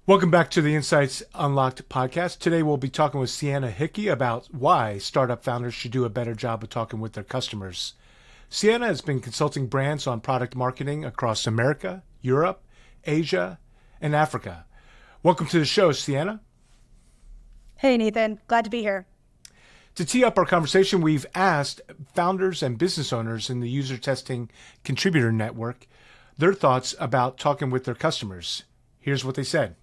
Welcome back to the Insights Unlocked podcast. Today we'll be talking with Siena Hickey about why startup founders should do a better job of talking with their customers. Siena has been consulting brands on product marketing across America, Europe, Asia, and Africa. Welcome to the show, Siena. Hey, Nathan. Glad to be here. To tee up our conversation, we've asked founders and business owners in the user testing contributor network their thoughts about talking with their customers. Here's what they said.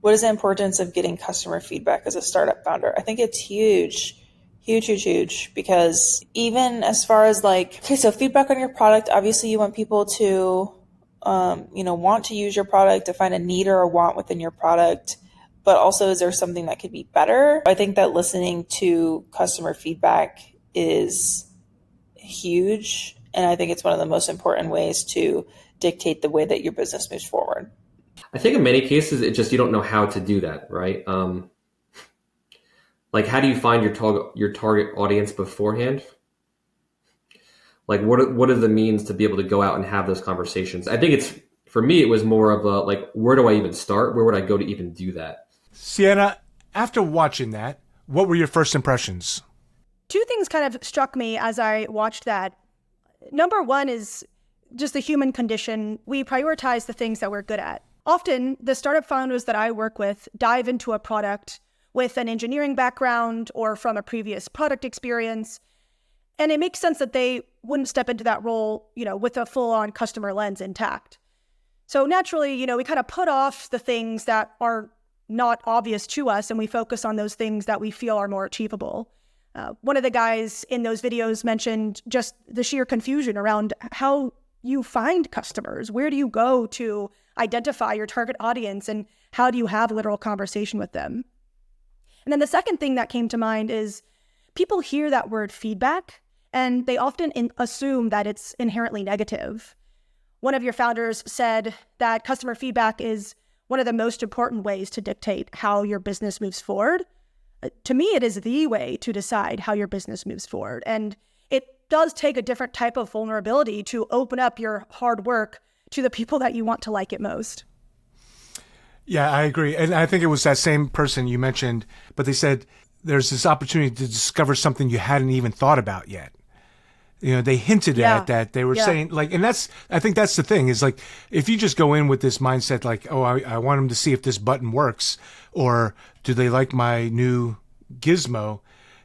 What is the importance of getting customer feedback as a startup founder? I think it's huge, because even as far as so feedback on your product, obviously you want people to, want to use your product, to find a need or a want within your product, but also is there something that could be better? I think that listening to customer feedback is huge. And I think it's one of the most important ways to dictate the way that your business moves forward. I think in many cases, it's just you don't know how to do that, right? How do you find your target audience beforehand? What are the means to be able to go out and have those conversations? I think for me, it was more of a, where do I even start? Where would I go to even do that? Siena, after watching that, what were your first impressions? Two things kind of struck me as I watched that. Number one is just the human condition. We prioritize the things that we're good at. Often, the startup founders that I work with dive into a product with an engineering background or from a previous product experience. And it makes sense that they wouldn't step into that role, with a full-on customer lens intact. So naturally, we kind of put off the things that are not obvious to us and we focus on those things that we feel are more achievable. One of the guys in those videos mentioned just the sheer confusion around how you find customers. Where do you go to identify your target audience and how do you have a literal conversation with them? And then the second thing that came to mind is people hear that word feedback and they often assume that it's inherently negative. One of your founders said that customer feedback is one of the most important ways to dictate how your business moves forward. To me, it is the way to decide how your business moves forward. And it does take a different type of vulnerability to open up your hard work to the people that you want to like it most. Yeah, I agree. And I think it was that same person you mentioned, but they said there's this opportunity to discover something you hadn't even thought about yet. They hinted at that. They were saying and I think that's the thing is if you just go in with this mindset, I want them to see if this button works or do they like my new gizmo?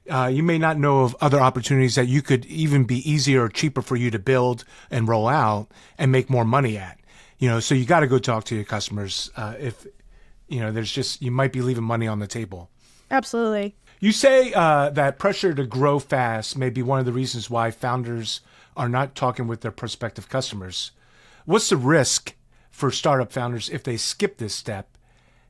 You may not know of other opportunities that you could even be easier or cheaper for you to build and roll out and make more money at. So you got to go talk to your customers. If you might be leaving money on the table. Absolutely. You say that pressure to grow fast may be one of the reasons why founders are not talking with their prospective customers. What's the risk for startup founders if they skip this step?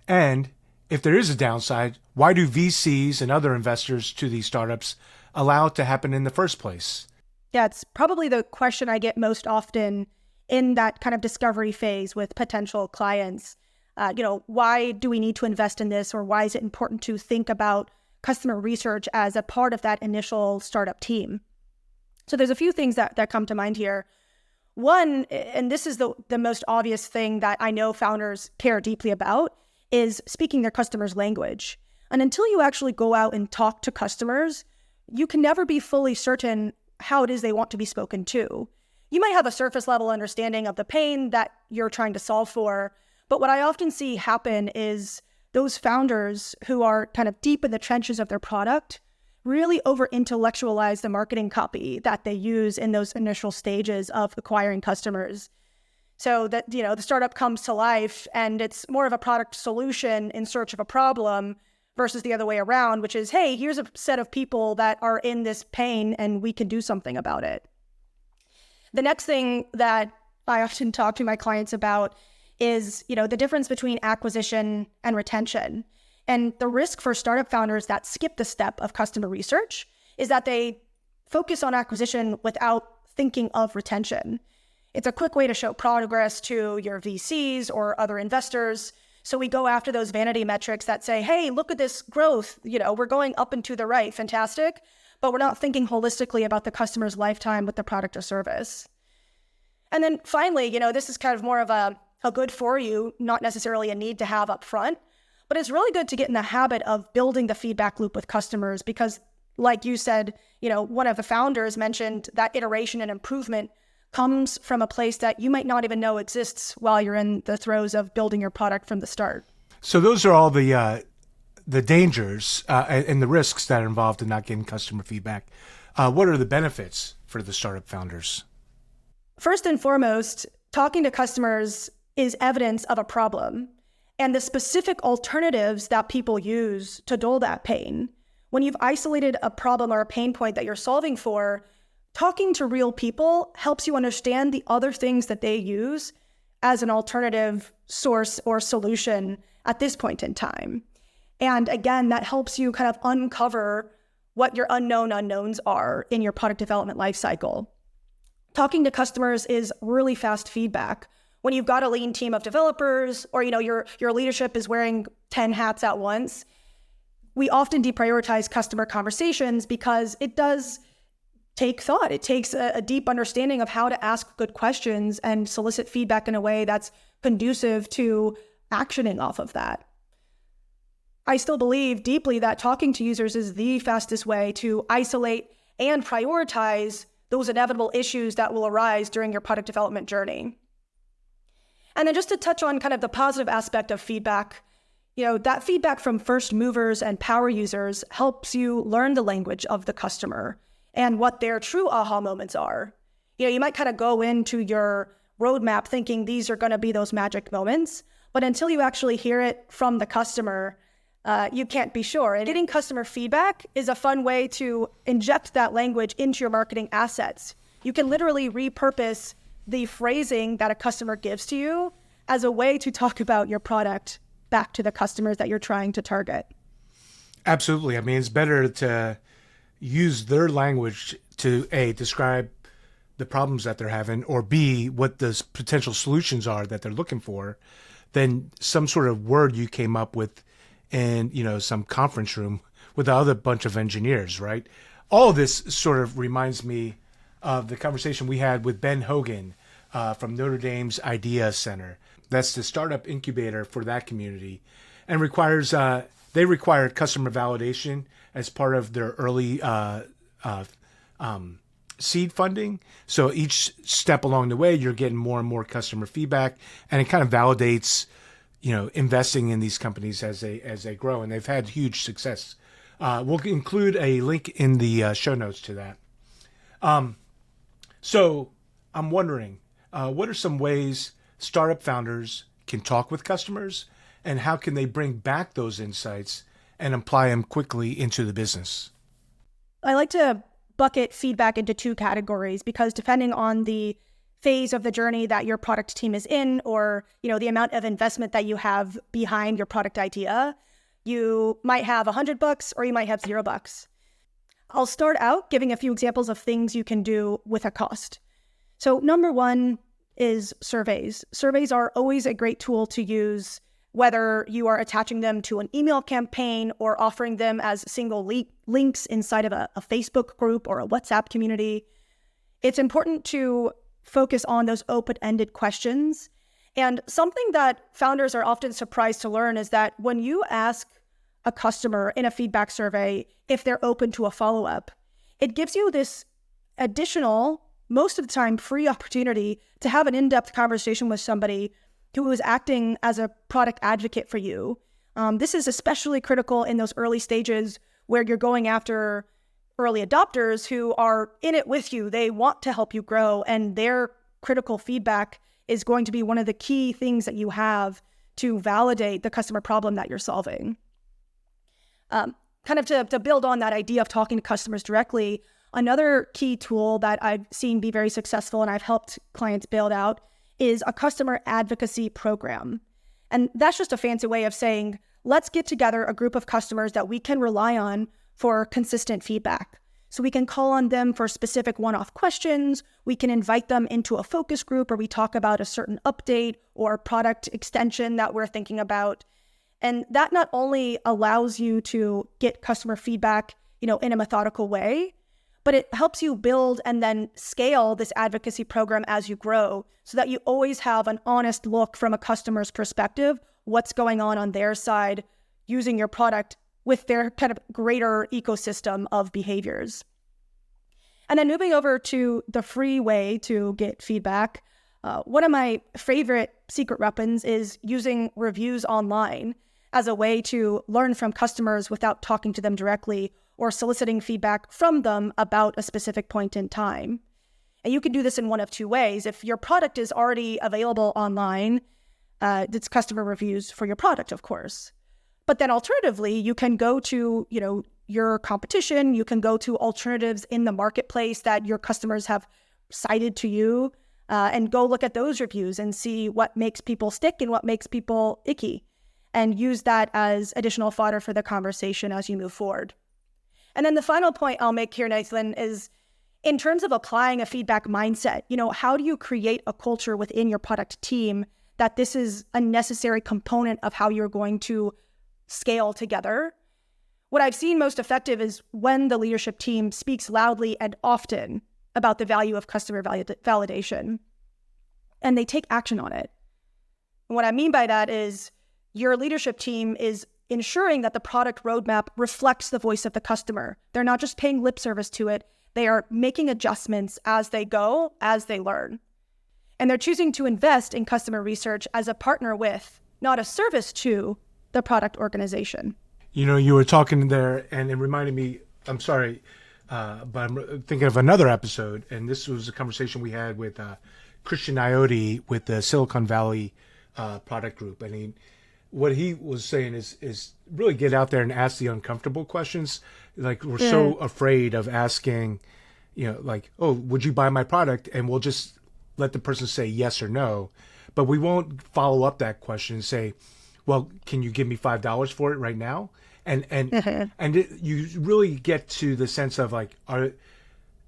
And if there is a downside, why do VCs and other investors to these startups allow it to happen in the first place? Yeah, it's probably the question I get most often in that kind of discovery phase with potential clients. Why do we need to invest in this? Or why is it important to think about customer research as a part of that initial startup team? So there's a few things that come to mind here. One, and this is the most obvious thing that I know founders care deeply about, is speaking their customers' language. And until you actually go out and talk to customers, you can never be fully certain how it is they want to be spoken to. You might have a surface level understanding of the pain that you're trying to solve for, but what I often see happen is those founders who are kind of deep in the trenches of their product really over-intellectualize the marketing copy that they use in those initial stages of acquiring customers. So that, the startup comes to life and it's more of a product solution in search of a problem versus the other way around, which is, hey, here's a set of people that are in this pain and we can do something about it. The next thing that I often talk to my clients about is, the difference between acquisition and retention. And the risk for startup founders that skip the step of customer research is that they focus on acquisition without thinking of retention. It's a quick way to show progress to your VCs or other investors. So we go after those vanity metrics that say, hey, look at this growth. We're going up and to the right. Fantastic. But we're not thinking holistically about the customer's lifetime with the product or service. And then finally, this is kind of more of a a good for you, not necessarily a need to have up front. But it's really good to get in the habit of building the feedback loop with customers because, like you said, one of the founders mentioned that iteration and improvement comes from a place that you might not even know exists while you're in the throes of building your product from the start. So those are all the dangers and the risks that are involved in not getting customer feedback. What are the benefits for the startup founders? First and foremost, talking to customers is evidence of a problem and the specific alternatives that people use to dull that pain. When you've isolated a problem or a pain point that you're solving for, talking to real people helps you understand the other things that they use as an alternative source or solution at this point in time. And again, that helps you kind of uncover what your unknown unknowns are in your product development lifecycle. Talking to customers is really fast feedback. When you've got a lean team of developers or your leadership is wearing 10 hats at once, we often deprioritize customer conversations because it does take thought. It takes a deep understanding of how to ask good questions and solicit feedback in a way that's conducive to actioning off of that. I still believe deeply that talking to users is the fastest way to isolate and prioritize those inevitable issues that will arise during your product development journey. And then just to touch on kind of the positive aspect of feedback, that feedback from first movers and power users helps you learn the language of the customer and what their true aha moments are. You might kind of go into your roadmap thinking these are going to be those magic moments, but until you actually hear it from the customer, you can't be sure. And getting customer feedback is a fun way to inject that language into your marketing assets. You can literally repurpose the phrasing that a customer gives to you as a way to talk about your product back to the customers that you're trying to target. Absolutely. I mean, it's better to use their language to A, describe the problems that they're having, or B, what the potential solutions are that they're looking for, than some sort of word you came up with in, some conference room with the other bunch of engineers, right? All of this sort of reminds me of the conversation we had with Ben Hogan from Notre Dame's Idea Center. That's the startup incubator for that community, and they require customer validation as part of their early seed funding. So each step along the way, you're getting more and more customer feedback, and it kind of validates, investing in these companies as they grow, and they've had huge success. We'll include a link in the show notes to that. So I'm wondering, what are some ways startup founders can talk with customers, and how can they bring back those insights and apply them quickly into the business? I like to bucket feedback into two categories because depending on the phase of the journey that your product team is in, or the amount of investment that you have behind your product idea, you might have $100 or you might have $0. I'll start out giving a few examples of things you can do with a cost. So number one is surveys. Surveys are always a great tool to use, whether you are attaching them to an email campaign or offering them as single links inside of a Facebook group or a WhatsApp community. It's important to focus on those open-ended questions. And something that founders are often surprised to learn is that when you ask a customer in a feedback survey if they're open to a follow-up, it gives you this additional, most of the time free opportunity to have an in-depth conversation with somebody who is acting as a product advocate for you. This is especially critical in those early stages where you're going after early adopters who are in it with you. They want to help you grow, and their critical feedback is going to be one of the key things that you have to validate the customer problem that you're solving. Kind of to build on that idea of talking to customers directly, another key tool that I've seen be very successful and I've helped clients build out is a customer advocacy program. And that's just a fancy way of saying, let's get together a group of customers that we can rely on for consistent feedback. So we can call on them for specific one-off questions. We can invite them into a focus group where we talk about a certain update or product extension that we're thinking about. And that not only allows you to get customer feedback, in a methodical way, but it helps you build and then scale this advocacy program as you grow so that you always have an honest look from a customer's perspective, what's going on their side, using your product with their kind of greater ecosystem of behaviors. And then moving over to the free way to get feedback, one of my favorite secret weapons is using reviews online as a way to learn from customers without talking to them directly or soliciting feedback from them about a specific point in time. And you can do this in one of two ways. If your product is already available online, it's customer reviews for your product, of course. But then alternatively, you can go to, your competition, you can go to alternatives in the marketplace that your customers have cited to you, and go look at those reviews and see what makes people stick and what makes people icky, and use that as additional fodder for the conversation as you move forward. And then the final point I'll make here, Nathan, is in terms of applying a feedback mindset, how do you create a culture within your product team that this is a necessary component of how you're going to scale together? What I've seen most effective is when the leadership team speaks loudly and often about the value of customer validation, and they take action on it. And what I mean by that is your leadership team is ensuring that the product roadmap reflects the voice of the customer. They're not just paying lip service to it. They are making adjustments as they go, as they learn. And they're choosing to invest in customer research as a partner with, not a service to, the product organization. You were talking there and it reminded me, I'm sorry, but I'm thinking of another episode. And this was a conversation we had with Christian Iotti with the Silicon Valley product group. And what he was saying is really get out there and ask the uncomfortable questions. Like we're so afraid of asking, oh, would you buy my product? And we'll just let the person say yes or no. But we won't follow up that question and say, well, can you give me $5 for it right now? And you really get to the sense of like,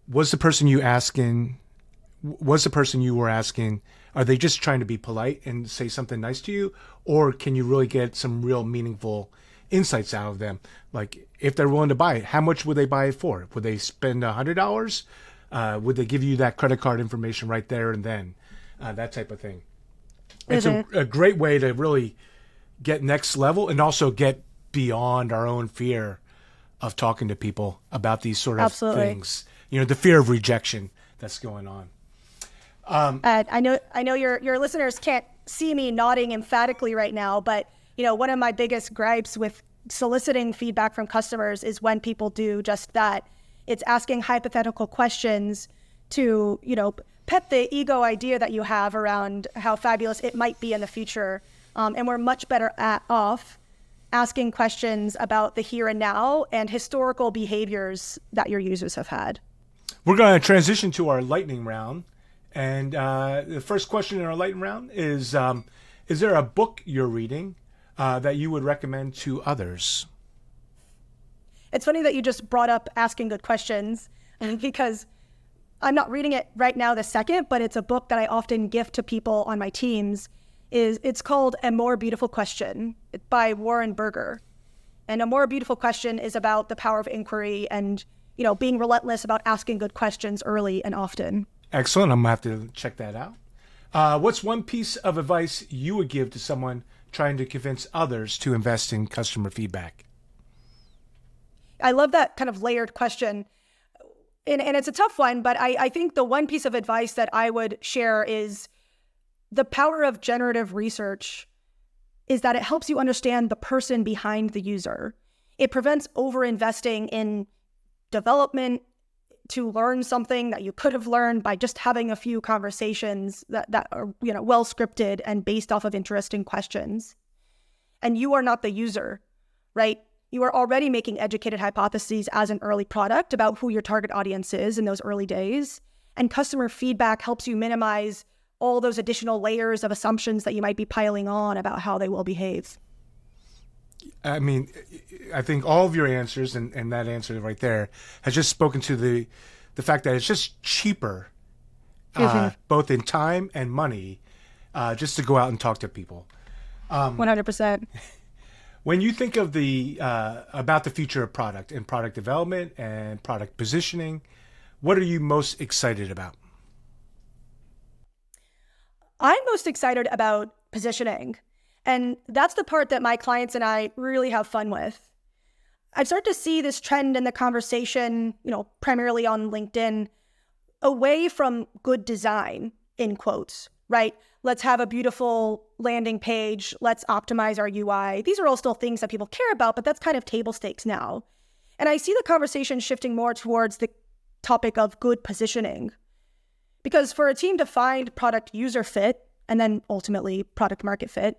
was the person you were asking, are they just trying to be polite and say something nice to you? Or can you really get some real meaningful insights out of them? Like if they're willing to buy it, how much would they buy it for? Would they spend $100? Would they give you that credit card information right there and then? That type of thing. It's a great way to really get next level and also get beyond our own fear of talking to people about these sort of things. The fear of rejection that's going on. I know your listeners can't see me nodding emphatically right now, but one of my biggest gripes with soliciting feedback from customers is when people do just that. It's asking hypothetical questions to, pet the ego idea that you have around how fabulous it might be in the future. And we're much better off asking questions about the here and now and historical behaviors that your users have had. We're going to transition to our lightning round. And the first question in our lightning round is there a book you're reading that you would recommend to others? It's funny that you just brought up asking good questions because I'm not reading it right now this second, but it's a book that I often gift to people on my teams. It's called A More Beautiful Question. It's by Warren Berger. And A More Beautiful Question is about the power of inquiry and, being relentless about asking good questions early and often. Excellent. I'm going to have to check that out. What's one piece of advice you would give to someone trying to convince others to invest in customer feedback? I love that kind of layered question. And it's a tough one, but I think the one piece of advice that I would share is the power of generative research is that it helps you understand the person behind the user. It prevents over-investing in development to learn something that you could have learned by just having a few conversations that are well scripted and based off of interesting questions. And you are not the user, right? You are already making educated hypotheses as an early product about who your target audience is in those early days. And customer feedback helps you minimize all those additional layers of assumptions that you might be piling on about how they will behave. I mean, I think all of your answers and that answer right there has just spoken to the fact that it's just cheaper, both in time and money, just to go out and talk to people. 100%. When you think of about the future of product and product development and product positioning, What are you most excited about? I'm most excited about positioning. And that's the part that my clients and I really have fun with. I've started to see this trend in the conversation, primarily on LinkedIn, away from good design, in quotes, right? Let's have a beautiful landing page. Let's optimize our UI. These are all still things that people care about, but that's kind of table stakes now. And I see the conversation shifting more towards the topic of good positioning. Because for a team to find product user fit, and then ultimately product market fit,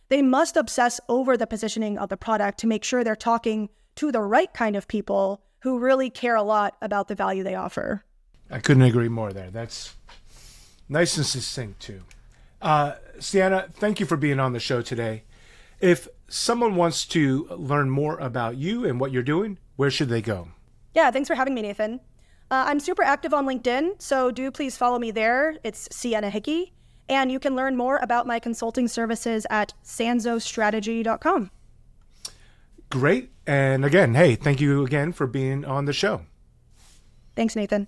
they must obsess over the positioning of the product to make sure they're talking to the right kind of people who really care a lot about the value they offer. I couldn't agree more there. That's nice and succinct too. Siena, thank you for being on the show today. If someone wants to learn more about you and what you're doing, where should they go? Yeah, thanks for having me, Nathan. I'm super active on LinkedIn, so do please follow me there. It's Siena Hickey. And you can learn more about my consulting services at sanzostrategy.com. Great. And again, hey, thank you again for being on the show. Thanks, Nathan.